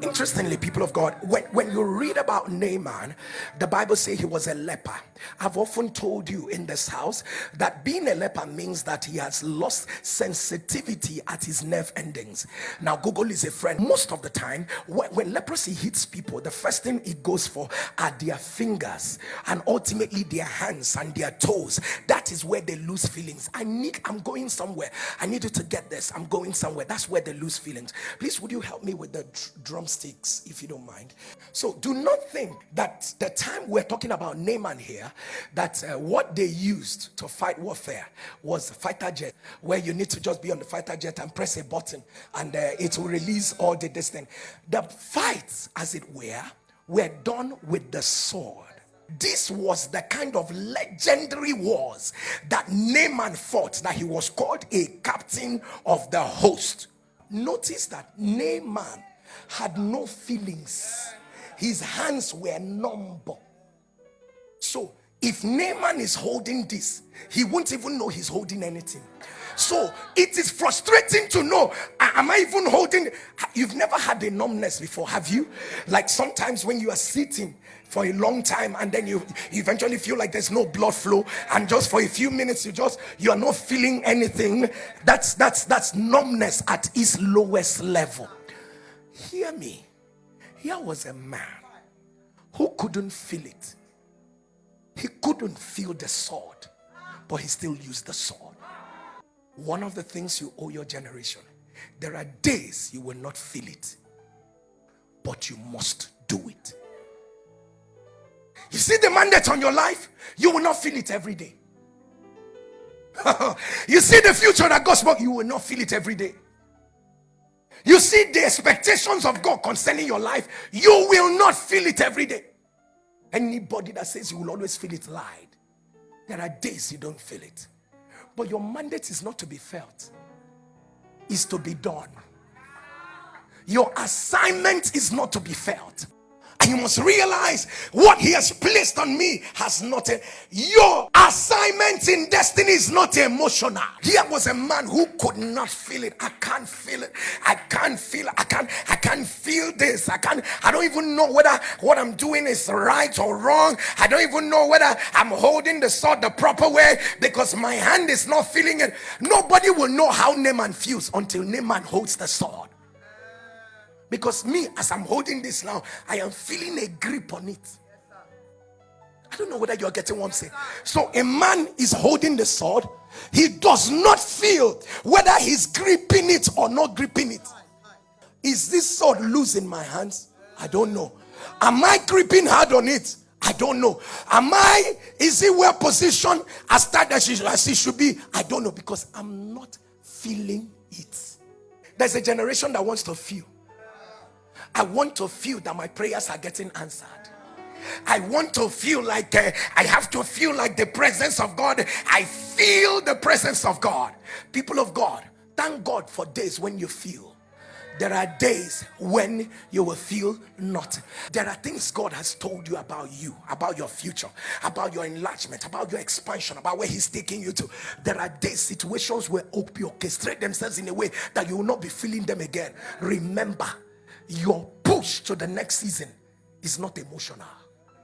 Interestingly, people of God, when you read about Naaman, the Bible says he was a leper. I've often told you in this house that being a leper means that he has lost sensitivity at his nerve endings. Now, Google is a friend. Most of the time, when leprosy hits people, the first thing it goes for are their fingers and ultimately their hands and their toes. That is where they lose feelings. I'm going somewhere. I need you to get this. I'm going somewhere. That's where they lose feelings. Please, would you help me with the drumsticks, if you don't mind? So do not think that the time we're talking about Naaman here, that what they used to fight warfare was fighter jet, where you need to just be on the fighter jet and press a button and it will release all the distance. The fights, as it were done with the sword. This was the kind of legendary wars that Naaman fought, that he was called a captain of the host. Notice that Naaman had no feelings. His hands were numb. So if Naaman is holding this, he won't even know he's holding anything. So it is frustrating to know, am I even holding? You've never had a numbness before, have you? Like sometimes when you are sitting for a long time and then you eventually feel like there's no blood flow, and just for a few minutes you are not feeling anything. That's numbness at its lowest level. Hear me. Here was a man who couldn't feel it. He couldn't feel the sword, but he still used the sword. One of the things you owe your generation, there are days you will not feel it, but you must do it. You see the mandate on your life, you will not feel it every day. You see the future that God spoke, you will not feel it every day. You see the expectations of God concerning your life, you will not feel it every day. Anybody that says you will always feel it lied. There are days you don't feel it. But your mandate is not to be felt, it's to be done. Your assignment is not to be felt. And you must realize what he has placed on me has not your assignment in destiny is not emotional. Here was a man who could not feel it. I can't feel it. I can't feel it. I can't feel this. I don't even know whether what I'm doing is right or wrong. I don't even know whether I'm holding the sword the proper way because my hand is not feeling it. Nobody will know how Naaman feels until Naaman holds the sword. Because me, as I'm holding this now, I am feeling a grip on it. I don't know whether you're getting what I'm saying. So a man is holding the sword. He does not feel whether he's gripping it or not gripping it. Is this sword loose in my hands? I don't know. Am I gripping hard on it? I don't know. Is it well positioned as tight as it should be? I don't know, because I'm not feeling it. There's a generation that wants to feel. I want to feel that my prayers are getting answered. I want to feel like I have to feel like the presence of God. I feel the presence of God. People of God, thank God for days when you feel. There are days when you will feel not. There are things God has told you, about your future, about your enlargement, about your expansion, about where he's taking you to. There are days, situations will orchestrate themselves in a way that you will not be feeling them again. Remember, your push to the next season is not emotional.